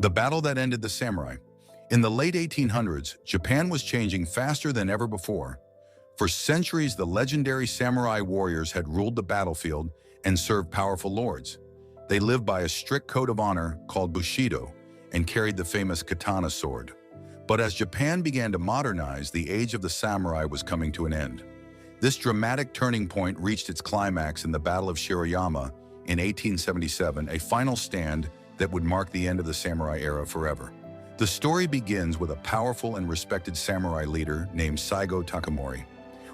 The battle that ended the samurai. In the late 1800s, Japan was changing faster than ever before. For centuries, the legendary samurai warriors had ruled the battlefield and served powerful lords. They lived by a strict code of honor called Bushido and carried the famous katana sword. But as Japan began to modernize, the age of the samurai was coming to an end. This dramatic turning point reached its climax in the Battle of Shiroyama in 1877, a final stand that would mark the end of the samurai era forever. The story begins with a powerful and respected samurai leader named Saigō Takamori.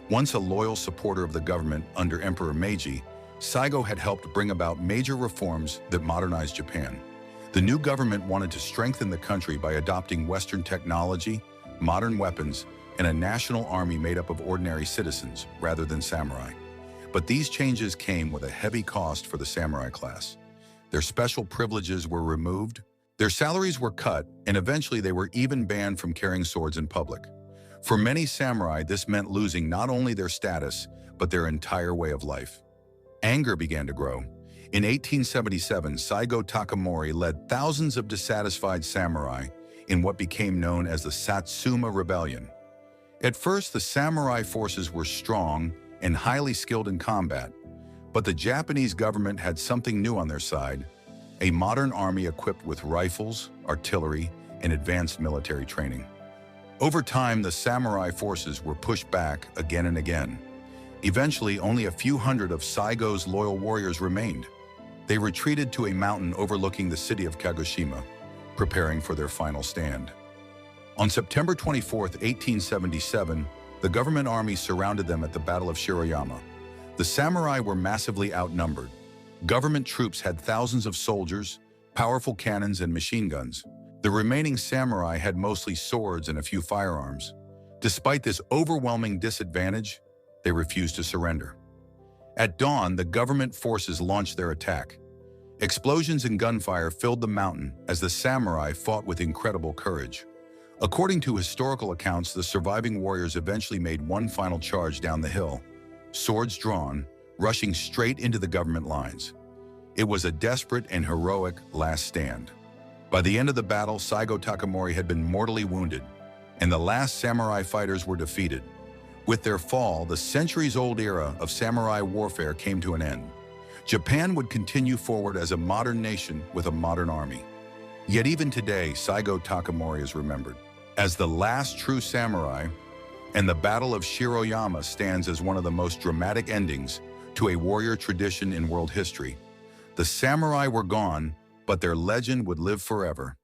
Once a loyal supporter of the government under Emperor Meiji, Saigō had helped bring about major reforms that modernized Japan. The new government wanted to strengthen the country by adopting Western technology, modern weapons, and a national army made up of ordinary citizens rather than samurai. But these changes came with a heavy cost for the samurai class. Their special privileges were removed, their salaries were cut, and eventually they were even banned from carrying swords in public. For many samurai, this meant losing not only their status, but their entire way of life. Anger began to grow. In 1877, Saigō Takamori led thousands of dissatisfied samurai in what became known as the Satsuma Rebellion. At first, the samurai forces were strong and highly skilled in combat, but the Japanese government had something new on their side, a modern army equipped with rifles, artillery, and advanced military training. Over time, the samurai forces were pushed back again and again. Eventually, only a few hundred of Saigō's loyal warriors remained. They retreated to a mountain overlooking the city of Kagoshima, preparing for their final stand. On September 24, 1877, the government army surrounded them at the Battle of Shiroyama. The samurai were massively outnumbered. Government troops had thousands of soldiers, powerful cannons, and machine guns. The remaining samurai had mostly swords and a few firearms. Despite this overwhelming disadvantage, they refused to surrender. At dawn, the government forces launched their attack. Explosions and gunfire filled the mountain as the samurai fought with incredible courage. According to historical accounts, the surviving warriors eventually made one final charge down the hill, swords drawn, rushing straight into the government lines. It was a desperate and heroic last stand. By the end of the battle, Saigō Takamori had been mortally wounded, and the last samurai fighters were defeated. With their fall, the centuries-old era of samurai warfare came to an end. Japan would continue forward as a modern nation with a modern army. Yet even today, Saigō Takamori is remembered as the last true samurai, and the Battle of Shiroyama stands as one of the most dramatic endings to a warrior tradition in world history. The samurai were gone, but their legend would live forever.